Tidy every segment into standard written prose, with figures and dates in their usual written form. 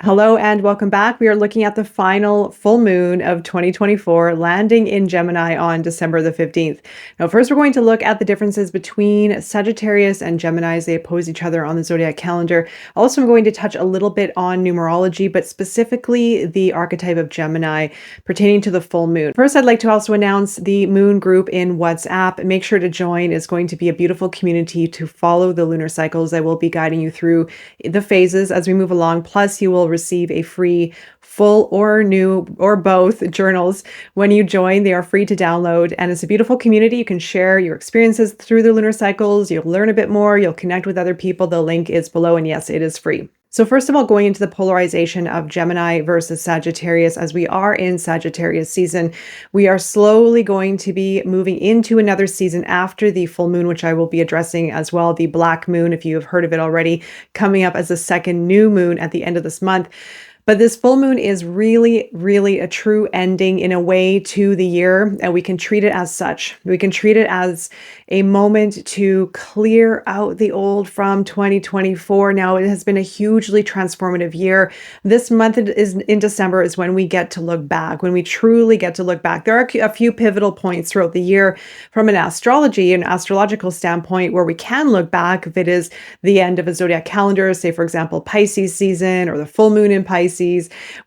Hello and welcome back. We are looking at the final full moon of 2024 landing in Gemini on December the 15th. Now, first, we're going to look at the differences between Sagittarius and Gemini as they oppose each other on the zodiac calendar. Also, I'm going to touch a little bit on numerology, but specifically the archetype of Gemini pertaining to the full moon. First, I'd like to also announce the moon group in WhatsApp. Make sure to join. It's going to be a beautiful community to follow the lunar cycles. I will be guiding you through the phases as we move along. Plus, you will receive a free full or new or both journals when you join. They are free to download, and it's a beautiful community. You can share your experiences through the lunar cycles. You'll learn a bit more. You'll connect with other people. The link is below, and yes, it is free. So first of all, going into the polarization of Gemini versus Sagittarius, as we are in Sagittarius season, we are slowly going to be moving into another season after the full moon, which I will be addressing as well, the black moon, if you have heard of it already, coming up as the second new moon at the end of this month. But this full moon is really, really a true ending in a way to the year, and we can treat it as such. We can treat it as a moment to clear out the old from 2024. Now, it has been a hugely transformative year. This month is in December is when we get to look back, when we truly get to look back. There are a few pivotal points throughout the year from an astrological standpoint where we can look back if it is the end of a zodiac calendar, say, for example, Pisces season or the full moon in Pisces.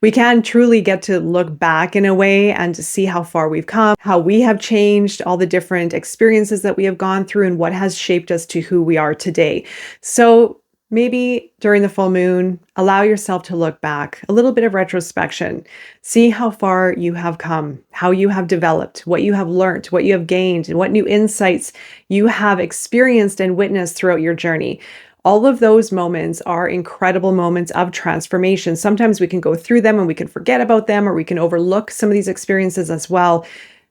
We can truly get to look back in a way and to see how far we've come, how we have changed, all the different experiences that we have gone through, and what has shaped us to who we are today. So maybe during the full moon, allow yourself to look back, a little bit of retrospection, see how far you have come, how you have developed, what you have learned, what you have gained, and what new insights you have experienced and witnessed throughout your journey. All of those moments are incredible moments of transformation. Sometimes we can go through them and we can forget about them, or we can overlook some of these experiences as well.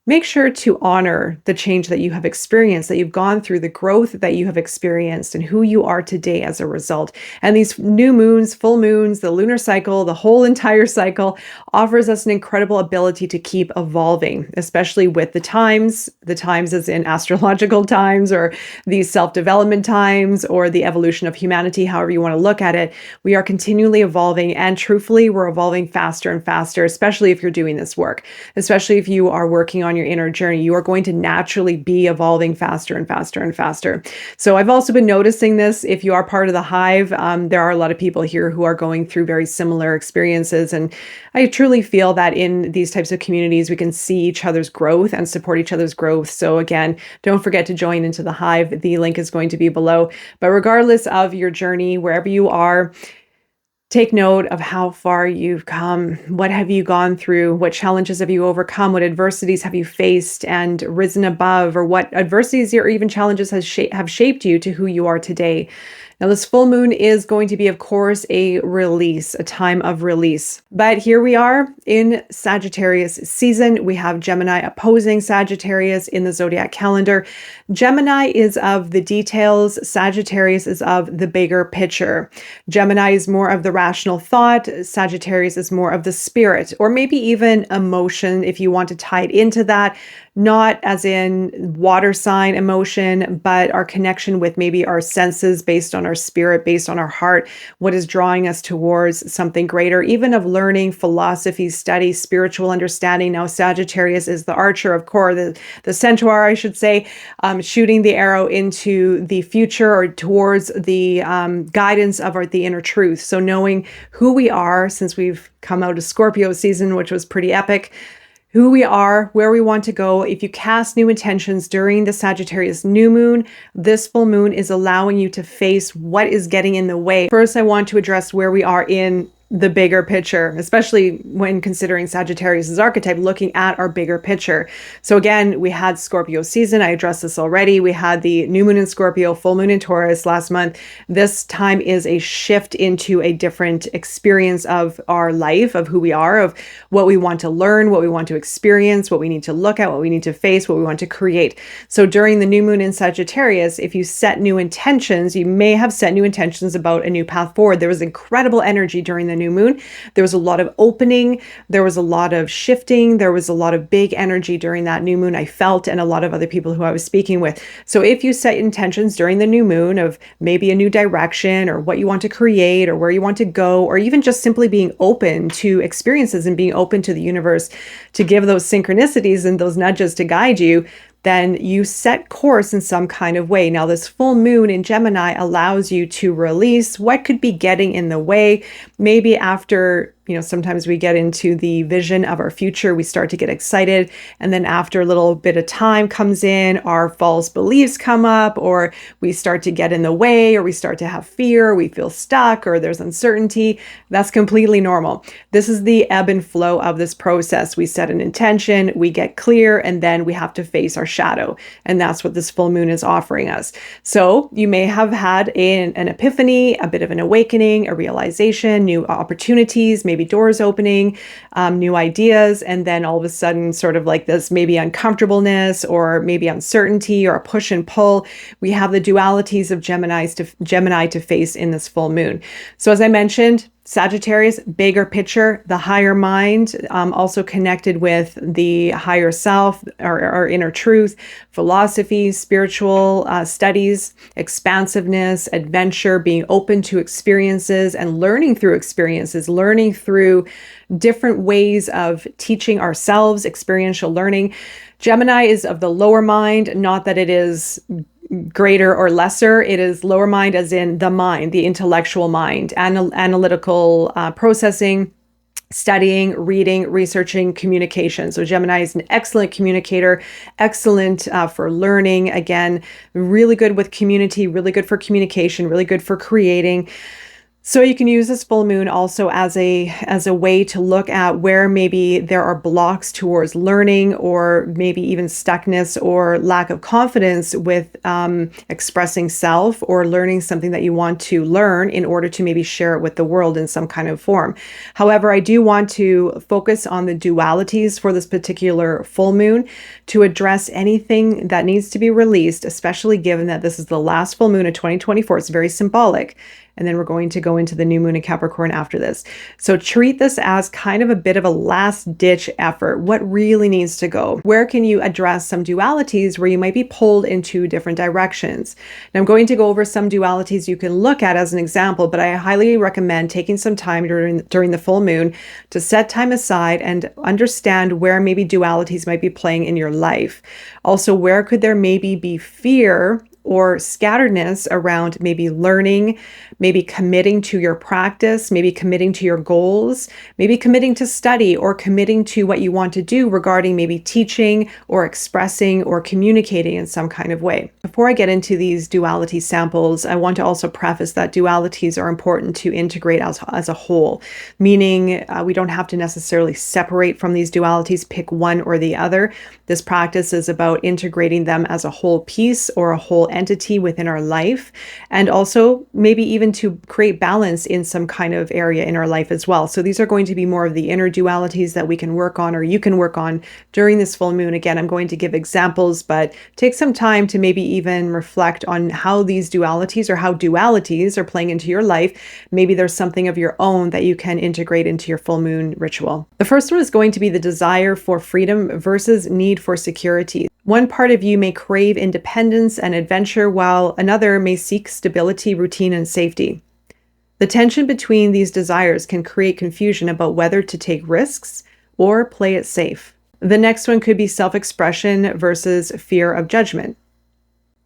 Make sure to honor the change that you have experienced, that you've gone through, the growth that you have experienced, and who you are today as a result. And these new moons, full moons, the lunar cycle, the whole entire cycle offers us an incredible ability to keep evolving, especially with the times as in astrological times, or these self-development times, or the evolution of humanity, however you want to look at it. We are continually evolving, and truthfully, we're evolving faster and faster, especially if you're doing this work, especially if you are working on your inner journey. You are going to naturally be evolving faster and faster and faster. So I've also been noticing this. If you are part of the hive, there are a lot of people here who are going through very similar experiences. And I truly feel that in these types of communities, we can see each other's growth and support each other's growth. So again, don't forget to join into the hive. The link is going to be below. But regardless of your journey, wherever you are, take note of how far you've come. What have you gone through? What challenges have you overcome? What adversities have you faced and risen above? Or what adversities or even challenges have shaped you to who you are today? Now, this full moon is going to be, of course, a release, a time of release. But here we are in Sagittarius season. We have Gemini opposing Sagittarius in the zodiac calendar. Gemini is of the details. Sagittarius is of the bigger picture. Gemini is more of the rational thought. Sagittarius is more of the spirit, or maybe even emotion, if you want to tie it into that. Not as in water sign emotion, but our connection with maybe our senses based on our spirit, based on our heart, what is drawing us towards something greater, even of learning, philosophy, study, spiritual understanding. Now, Sagittarius is the archer of core, the centaur, I should say, shooting the arrow into the future or towards the guidance of the inner truth. So knowing who we are, since we've come out of Scorpio season, which was pretty epic, who we are, where we want to go. If you cast new intentions during the Sagittarius new moon, this full moon is allowing you to face what is getting in the way. First, I want to address where we are in the bigger picture, especially when considering Sagittarius's archetype, looking at our bigger picture. So again, we had Scorpio season. I addressed this already. We had the new moon in Scorpio, full moon in Taurus last month. This time is a shift into a different experience of our life, of who we are, of what we want to learn, what we want to experience, what we need to look at, what we need to face, what we want to create. So during the new moon in Sagittarius, if you set new intentions, you may have set new intentions about a new path forward. There was incredible energy during the new moon. There was a lot of opening, there was a lot of shifting, there was a lot of big energy during that new moon, I felt, and a lot of other people who I was speaking with. So if you set intentions during the new moon of maybe a new direction or what you want to create or where you want to go, or even just simply being open to experiences and being open to the universe to give those synchronicities and those nudges to guide you, then you set course in some kind of way. Now, this full moon in Gemini allows you to release what could be getting in the way. Maybe after, sometimes we get into the vision of our future, we start to get excited. And then after a little bit of time comes in, our false beliefs come up, or we start to get in the way, or we start to have fear, we feel stuck, or there's uncertainty. That's completely normal. This is the ebb and flow of this process. We set an intention, we get clear, and then we have to face our shadow. And that's what this full moon is offering us. So you may have had an epiphany, a bit of an awakening, a realization, new opportunities, maybe doors opening, new ideas, and then all of a sudden sort of like this maybe uncomfortableness or maybe uncertainty or a push and pull. We have the dualities of Gemini to face in this full moon. So as I mentioned, Sagittarius, bigger picture, the higher mind, also connected with the higher self, our inner truth, philosophy, spiritual studies, expansiveness, adventure, being open to experiences and learning through experiences, learning through different ways of teaching ourselves, experiential learning. Gemini is of the lower mind, not that it is greater or lesser. It is lower mind as in the mind, the intellectual mind, analytical processing, studying, reading, researching, communication. So Gemini is an excellent communicator, excellent for learning. Again, really good with community, really good for communication, really good for creating. So you can use this full moon also as a way to look at where maybe there are blocks towards learning, or maybe even stuckness or lack of confidence with expressing self or learning something that you want to learn in order to maybe share it with the world in some kind of form. However, I do want to focus on the dualities for this particular full moon to address anything that needs to be released, especially given that this is the last full moon of 2024. It's very symbolic. And then we're going to go into the new moon in Capricorn after this. So treat this as kind of a bit of a last ditch effort. What really needs to go? Where can you address some dualities where you might be pulled into different directions? Now I'm going to go over some dualities you can look at as an example, but I highly recommend taking some time during the full moon to set time aside and understand where maybe dualities might be playing in your life. Also, where could there maybe be fear or scatteredness around maybe learning, maybe committing to your practice, maybe committing to your goals, maybe committing to study, or committing to what you want to do regarding maybe teaching or expressing or communicating in some kind of way. Before I get into these duality samples, I want to also preface that dualities are important to integrate as a whole, meaning we don't have to necessarily separate from these dualities, pick one or the other. This practice is about integrating them as a whole piece or a whole entity within our life, and also maybe even to create balance in some kind of area in our life as well. So these are going to be more of the inner dualities that we can work on, or you can work on during this full moon. Again, I'm going to give examples, but take some time to maybe even reflect on how these dualities or how dualities are playing into your life. Maybe there's something of your own that you can integrate into your full moon ritual. The first one is going to be the desire for freedom versus need for security. One part of you may crave independence and adventure, while another may seek stability, routine, and safety. The tension between these desires can create confusion about whether to take risks or play it safe. The next one could be self-expression versus fear of judgment.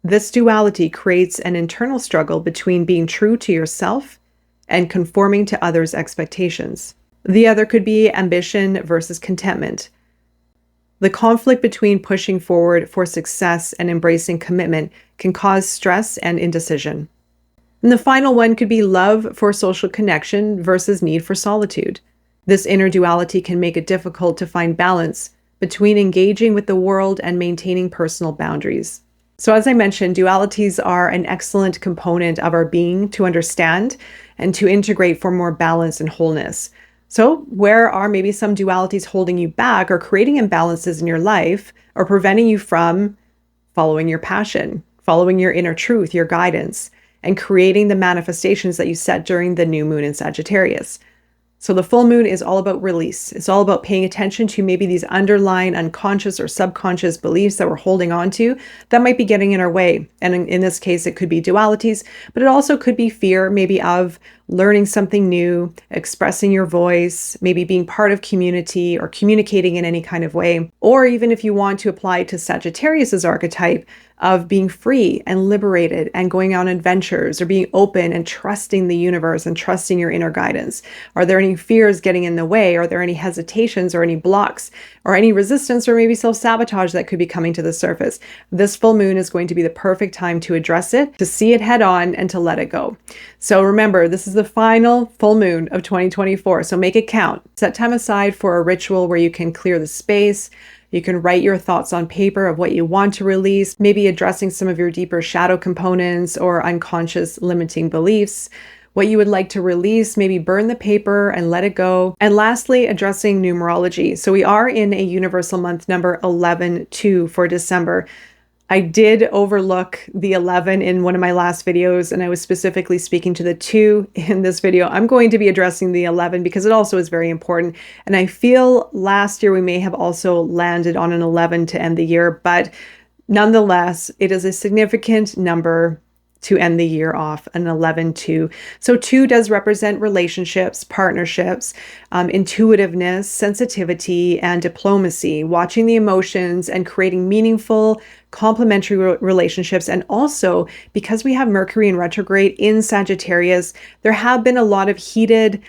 This duality creates an internal struggle between being true to yourself and conforming to others' expectations. The other could be ambition versus contentment. The conflict between pushing forward for success and embracing commitment can cause stress and indecision. And the final one could be love for social connection versus need for solitude. This inner duality can make it difficult to find balance between engaging with the world and maintaining personal boundaries. So as I mentioned, dualities are an excellent component of our being to understand and to integrate for more balance and wholeness. So where are maybe some dualities holding you back or creating imbalances in your life, or preventing you from following your passion, following your inner truth, your guidance, and creating the manifestations that you set during the new moon in Sagittarius? So the full moon is all about release. It's all about paying attention to maybe these underlying unconscious or subconscious beliefs that we're holding on to that might be getting in our way. And in this case, it could be dualities, but it also could be fear, maybe of learning something new, expressing your voice, maybe being part of community or communicating in any kind of way. Or even if you want to apply it to Sagittarius's archetype of being free and liberated and going on adventures, or being open and trusting the universe and trusting your inner guidance. Are there any fears getting in the way? Are there any hesitations or any blocks or any resistance or maybe self-sabotage that could be coming to the surface? This full moon is going to be the perfect time to address it, to see it head on, and to let it go. So remember, this is the final full moon of 2024. So make it count. Set time aside for a ritual where you can clear the space. You can write your thoughts on paper of what you want to release, maybe addressing some of your deeper shadow components or unconscious limiting beliefs, what you would like to release, maybe burn the paper and let it go. And lastly, addressing numerology. So we are in a universal month number 11-2 for December. I did overlook the 11 in one of my last videos, and I was specifically speaking to the 2 in this video. I'm going to be addressing the 11 because it also is very important. And I feel last year we may have also landed on an 11 to end the year, but nonetheless, it is a significant number to end the year off, an 11-2. So 2 does represent relationships, partnerships, intuitiveness, sensitivity, and diplomacy, watching the emotions and creating meaningful, complementary relationships. And also, because we have Mercury in retrograde in Sagittarius, there have been a lot of heated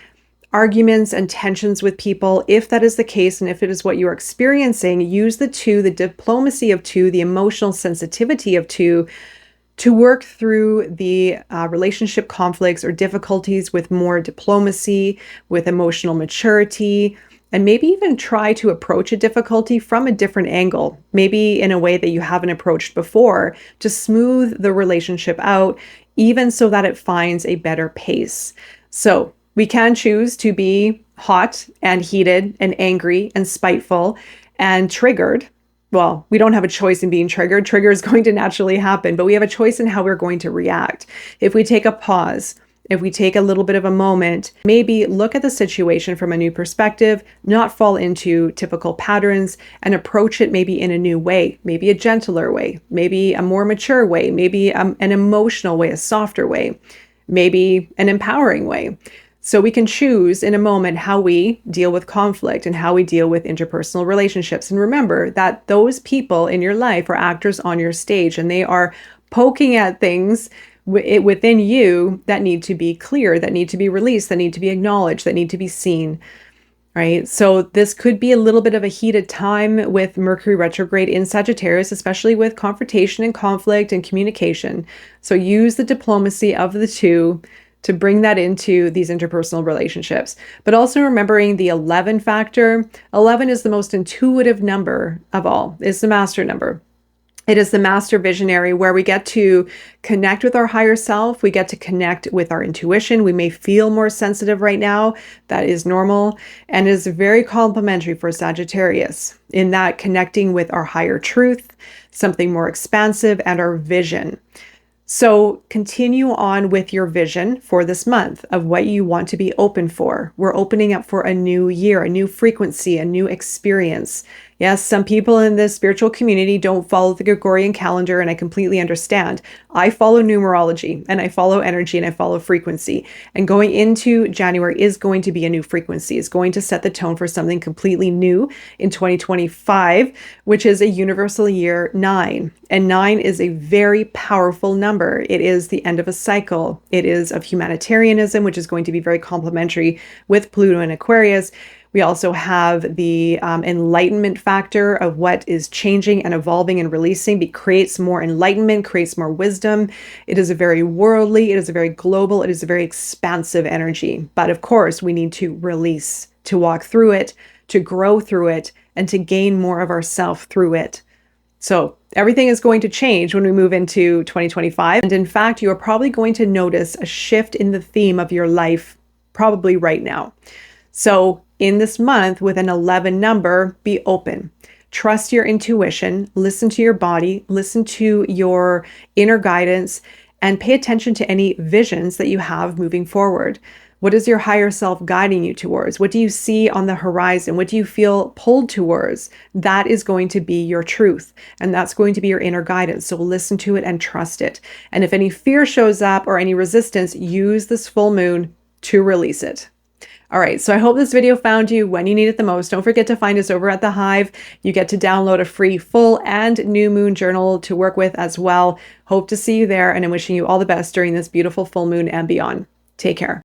arguments and tensions with people. If that is the case, and if it is what you're experiencing, use the 2, the diplomacy of 2, the emotional sensitivity of 2, to work through the relationship conflicts or difficulties with more diplomacy, with emotional maturity, and maybe even try to approach a difficulty from a different angle, maybe in a way that you haven't approached before, to smooth the relationship out, even so that it finds a better pace. So we can choose to be hot and heated and angry and spiteful and triggered. Well, we don't have a choice in being triggered. Trigger is going to naturally happen, but we have a choice in how we're going to react. If we take a pause, if we take a little bit of a moment, maybe look at the situation from a new perspective, not fall into typical patterns, and approach it maybe in a new way, maybe a gentler way, maybe a more mature way, maybe an emotional way, a softer way, maybe an empowering way. So we can choose in a moment how we deal with conflict and how we deal with interpersonal relationships. And remember that those people in your life are actors on your stage, and they are poking at things within you that need to be clear, that need to be released, that need to be acknowledged, that need to be seen, right? So this could be a little bit of a heated time with Mercury retrograde in Sagittarius, especially with confrontation and conflict and communication. So use the diplomacy of the 2 to bring that into these interpersonal relationships. But also remembering the 11 factor. 11 is the most intuitive number of all. It's the master number. It is the master visionary, where we get to connect with our higher self. We get to connect with our intuition. We may feel more sensitive right now. That is normal, and is very complementary for Sagittarius in that connecting with our higher truth, something more expansive, and our vision. So continue on with your vision for this month of what you want to be open for. We're opening up for a new year, a new frequency, a new experience. Yes, some people in the spiritual community don't follow the Gregorian calendar, and I completely understand. I follow numerology, and I follow energy, and I follow frequency. And going into January is going to be a new frequency. It's going to set the tone for something completely new in 2025, which is a universal year 9. And 9 is a very powerful number. It is the end of a cycle. It is of humanitarianism, which is going to be very complementary with Pluto and Aquarius. We also have the enlightenment factor of what is changing and evolving and releasing. It creates more enlightenment, creates more wisdom. It is a very worldly, it is a very global, it is a very expansive energy. But of course, we need to release, to walk through it, to grow through it, and to gain more of ourself through it. So everything is going to change when we move into 2025. And in fact, you are probably going to notice a shift in the theme of your life probably right now. So in this month with an 11 number, be open. Trust your intuition, listen to your body, listen to your inner guidance, and pay attention to any visions that you have moving forward. What is your higher self guiding you towards? What do you see on the horizon? What do you feel pulled towards? That is going to be your truth, and that's going to be your inner guidance. So listen to it and trust it. And if any fear shows up or any resistance, use this full moon to release it. All right, so I hope this video found you when you need it the most. Don't forget to find us over at The Hive. You get to download a free full and new moon journal to work with as well. Hope to see you there, and I'm wishing you all the best during this beautiful full moon and beyond. Take care.